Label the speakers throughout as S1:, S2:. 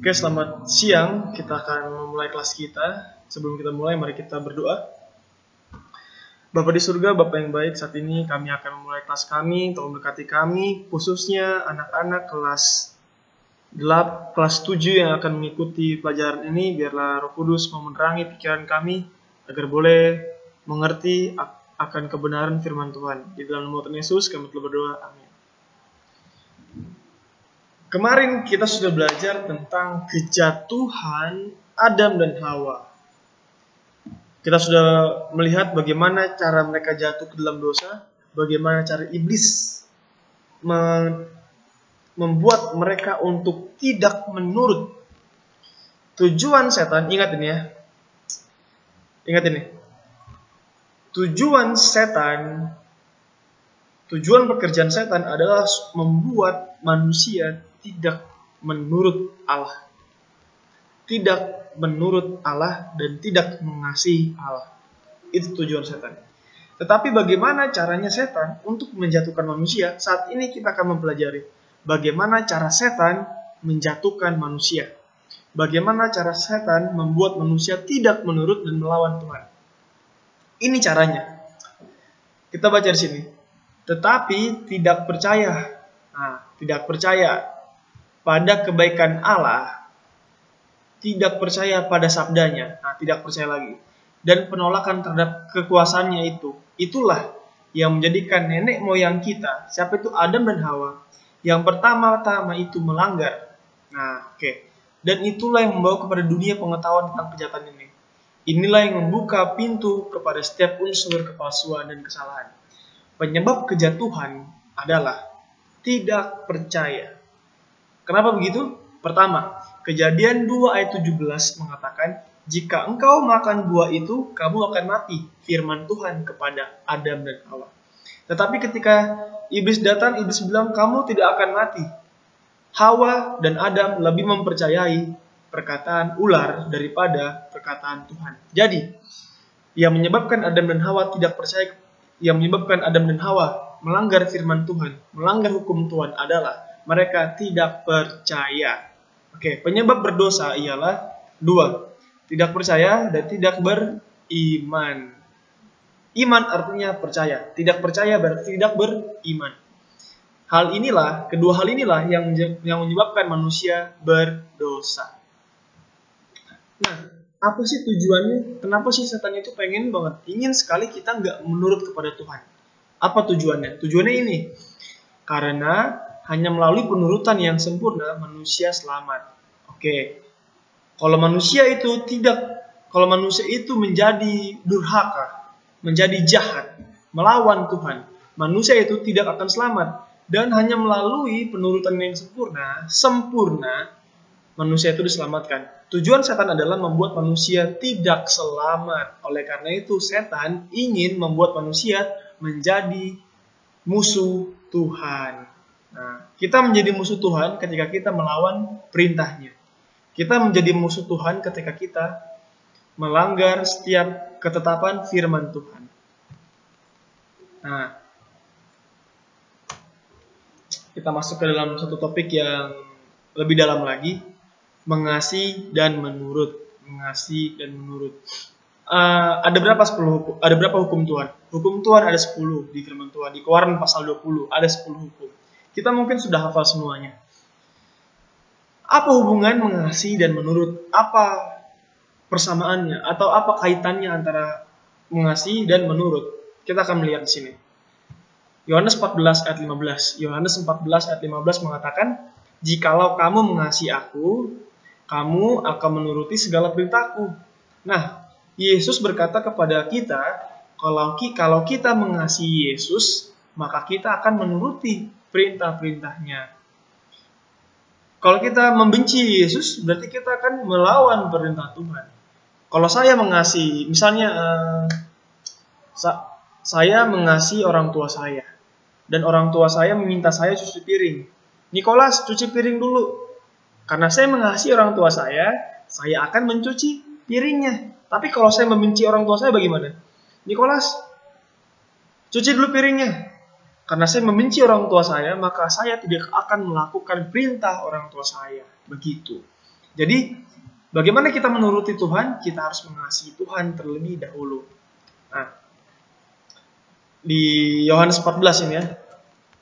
S1: Oke, selamat siang. Kita akan memulai kelas kita. Sebelum kita mulai, mari kita berdoa. Bapa di surga, Bapa yang baik, saat ini kami akan memulai kelas kami. Tolong berkati kami, khususnya anak-anak kelas 7 yang akan mengikuti pelajaran ini. Biarlah Roh Kudus menerangi pikiran kami, agar boleh mengerti akan kebenaran firman Tuhan. Di dalam nama Tuhan Yesus, kami telah berdoa. Amin. Kemarin kita sudah belajar tentang kejatuhan Adam dan Hawa. Kita sudah melihat bagaimana cara mereka jatuh ke dalam dosa, bagaimana cara iblis membuat mereka untuk tidak menurut tujuan setan. Ingat ini ya. Ingat ini. Tujuan pekerjaan setan adalah membuat manusia tidak menurut Allah. Tidak menurut Allah dan tidak mengasihi Allah. Itu tujuan setan. Tetapi bagaimana caranya setan untuk menjatuhkan manusia? Saat ini kita akan mempelajari bagaimana cara setan menjatuhkan manusia. Bagaimana cara setan membuat manusia tidak menurut dan melawan Tuhan. Ini caranya. Kita baca di sini. Tetapi tidak percaya. Tidak percaya pada kebaikan Allah, tidak percaya pada sabdanya, tidak percaya lagi. Dan penolakan terhadap kekuasaannya itulah yang menjadikan nenek moyang kita, siapa itu Adam dan Hawa, yang pertama-tama itu melanggar. Dan itulah yang membawa kepada dunia pengetahuan tentang kejahatan ini. Inilah yang membuka pintu kepada setiap unsur kepalsuan dan kesalahan. Penyebab kejatuhan adalah tidak percaya. Kenapa begitu? Pertama, Kejadian 2 ayat 17 mengatakan, jika engkau makan buah itu, kamu akan mati. Firman Tuhan kepada Adam dan Hawa. Tetapi ketika iblis datang, iblis bilang, kamu tidak akan mati. Hawa dan Adam lebih mempercayai perkataan ular daripada perkataan Tuhan. Jadi, yang menyebabkan Adam dan Hawa tidak percaya, yang menyebabkan Adam dan Hawa melanggar firman Tuhan, melanggar hukum Tuhan adalah mereka tidak percaya. Penyebab berdosa ialah 2. Tidak percaya dan tidak beriman. Iman artinya percaya. Tidak percaya berarti tidak beriman. Kedua hal inilah yang menyebabkan manusia berdosa. Nah, apa sih tujuannya? Kenapa sih setan itu pengen banget, ingin sekali kita nggak menurut kepada Tuhan? Apa tujuannya? Tujuannya ini. Karena hanya melalui penurutan yang sempurna manusia selamat. Kalau manusia itu menjadi durhaka, menjadi jahat, melawan Tuhan, manusia itu tidak akan selamat. Dan hanya melalui penurutan yang sempurna, manusia itu diselamatkan. Tujuan setan adalah membuat manusia tidak selamat. Oleh karena itu, setan ingin membuat manusia menjadi musuh Tuhan. Kita menjadi musuh Tuhan ketika kita melawan perintahnya. Kita menjadi musuh Tuhan ketika kita melanggar setiap ketetapan firman Tuhan. Kita masuk ke dalam satu topik yang lebih dalam lagi, mengasihi dan menurut. Mengasihi dan menurut. Ada berapa hukum Tuhan? Hukum Tuhan ada 10 di firman Tuhan. Di Keluaran pasal 20 ada 10 hukum. Kita mungkin sudah hafal semuanya. Apa hubungan mengasihi dan menurut? Apa persamaannya atau apa kaitannya antara mengasihi dan menurut? Kita akan melihat di sini. Yohanes 14 ayat 15. Yohanes 14 ayat 15 mengatakan, jikalau kamu mengasihi aku, kamu akan menuruti segala perintahku. Nah, Yesus berkata kepada kita, kalau kita mengasihi Yesus, maka kita akan menuruti perintah-perintahnya. Kalau kita membenci Yesus, berarti kita akan melawan perintah Tuhan. Kalau saya mengasihi, misalnya saya mengasihi orang tua saya, dan orang tua saya meminta saya cuci piring. Nikolas, cuci piring dulu. Karena saya mengasihi orang tua saya akan mencuci piringnya. Tapi kalau saya membenci orang tua saya bagaimana? Nikolas, cuci dulu piringnya. Karena saya membenci orang tua saya, maka saya tidak akan melakukan perintah orang tua saya. Begitu. Jadi, bagaimana kita menuruti Tuhan? Kita harus mengasihi Tuhan terlebih dahulu. Nah, di Yohanes 14 ini ya.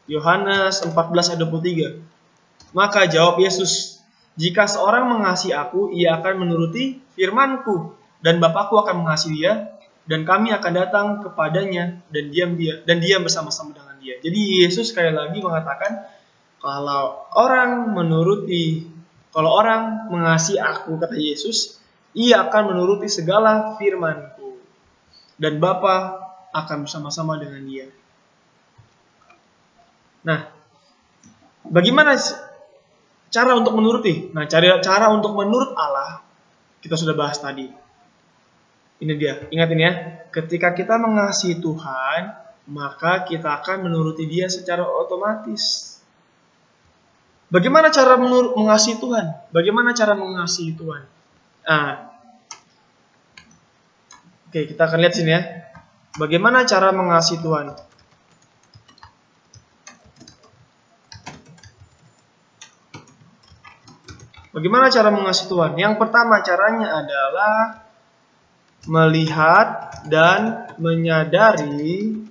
S1: Yohanes 14 ayat 23. Maka jawab Yesus, jika seorang mengasihi aku, ia akan menuruti firman-Ku, dan Bapa-Ku akan mengasihi dia, dan kami akan datang kepadanya dan diam bersama-sama dengan dia. Jadi Yesus sekali lagi mengatakan, kalau orang mengasihi aku, kata Yesus, ia akan menuruti segala firman-Ku, dan Bapa akan bersama-sama dengan dia. Nah, bagaimana cara untuk menuruti? Nah, cara untuk menurut Allah kita sudah bahas tadi. Ini dia, ingat ini ya. Ketika kita mengasihi Tuhan, maka kita akan menuruti Dia secara otomatis. Bagaimana cara mengasihi Tuhan? Bagaimana cara mengasihi Tuhan? Oke, kita akan lihat sini ya. Bagaimana cara mengasihi Tuhan? Bagaimana cara mengasihi Tuhan? Yang pertama caranya adalah melihat dan menyadari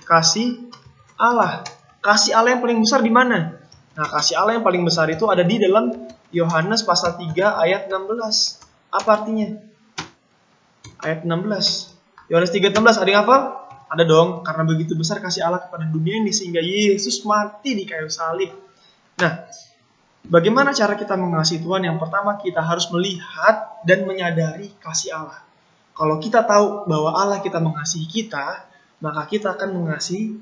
S1: kasih Allah. Kasih Allah yang paling besar di mana? Nah, kasih Allah yang paling besar itu ada di dalam Yohanes pasal 3 ayat 16. Apa artinya? Ayat 16. Yohanes 3:16, ada yang hafal? Ada dong, karena begitu besar kasih Allah kepada dunia ini sehingga Yesus mati di kayu salib. Nah, bagaimana cara kita mengasihi Tuhan? Yang pertama, kita harus melihat dan menyadari kasih Allah. Kalau kita tahu bahwa Allah kita mengasihi kita, maka kita akan mengasihi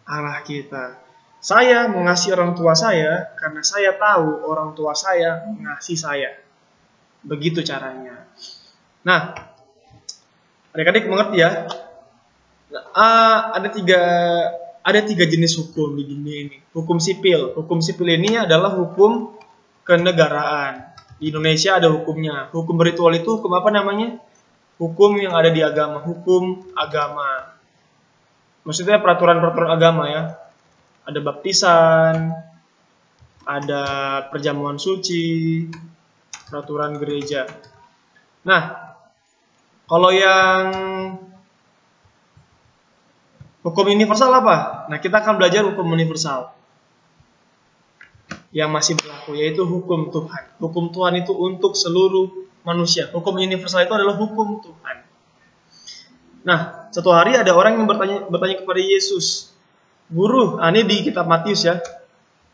S1: Allah kita. Saya mengasihi orang tua saya karena saya tahu orang tua saya mengasihi saya. Begitu caranya. Nah, adik-adik mengerti ya? Ada tiga jenis hukum di dunia ini. Hukum sipil. Hukum sipil ini adalah hukum kenegaraan. Di Indonesia ada hukumnya. Hukum ritual itu hukum apa namanya? Hukum yang ada di agama. Hukum agama. Maksudnya peraturan-peraturan agama ya. Ada baptisan, ada perjamuan suci, peraturan gereja. Nah, kalau yang hukum universal apa? Nah, kita akan belajar hukum universal yang masih berlaku, yaitu hukum Tuhan. Hukum Tuhan itu untuk seluruh manusia. Hukum universal itu adalah hukum Tuhan. Nah, suatu hari ada orang yang bertanya kepada Yesus, Guru, ini di kitab Matius ya.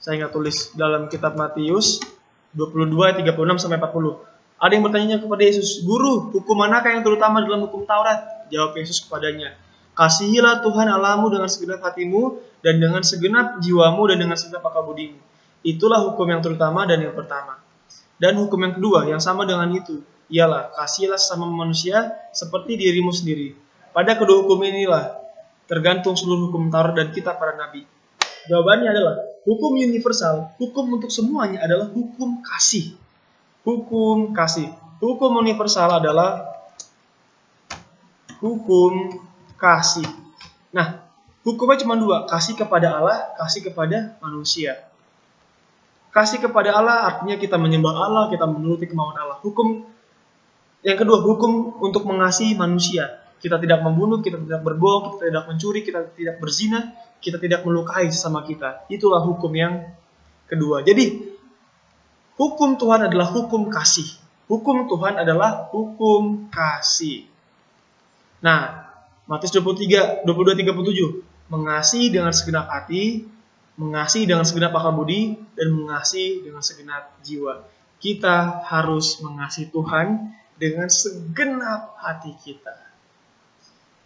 S1: Saya nggak tulis dalam kitab Matius 22, 36 sampai 40. Ada yang bertanya kepada Yesus, Guru, hukum manakah yang terutama dalam hukum Taurat? Jawab Yesus kepadanya, kasihilah Tuhan Allahmu dengan segenap hatimu, dan dengan segenap jiwamu, dan dengan segenap akal budimu. Itulah hukum yang terutama dan yang pertama. Dan hukum yang kedua, yang sama dengan itu, ialah kasihilah sesama manusia seperti dirimu sendiri. Pada kedua hukum inilah tergantung seluruh hukum Taurat dan kitab para nabi. Jawabannya adalah hukum universal, hukum untuk semuanya adalah hukum kasih. Hukum kasih. Hukum universal adalah hukum kasih. Nah, hukumnya cuma dua, kasih kepada Allah, kasih kepada manusia. Kasih kepada Allah artinya kita menyembah Allah, kita menuruti kemauan Allah. Hukum yang kedua, hukum untuk mengasihi manusia. Kita tidak membunuh, kita tidak berbohong, kita tidak mencuri, kita tidak berzina, kita tidak melukai sesama kita. Itulah hukum yang kedua. Jadi, hukum Tuhan adalah hukum kasih. Hukum Tuhan adalah hukum kasih. Nah, Matius 22, 37. Mengasihi dengan segenap hati, mengasihi dengan segenap akal budi, dan mengasihi dengan segenap jiwa. Kita harus mengasihi Tuhan dengan segenap hati kita.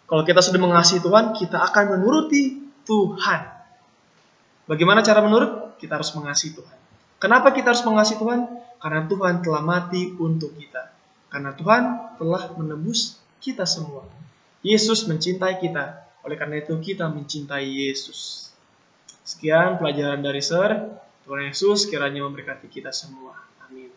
S1: Kalau kita sudah mengasihi Tuhan, kita akan menuruti Tuhan. Bagaimana cara menurut? Kita harus mengasihi Tuhan. Kenapa kita harus mengasihi Tuhan? Karena Tuhan telah mati untuk kita. Karena Tuhan telah menebus kita semua. Yesus mencintai kita. Oleh karena itu kita mencintai Yesus. Sekian pelajaran dari Sir. Tuhan Yesus kiranya memberkati kita semua. Amin.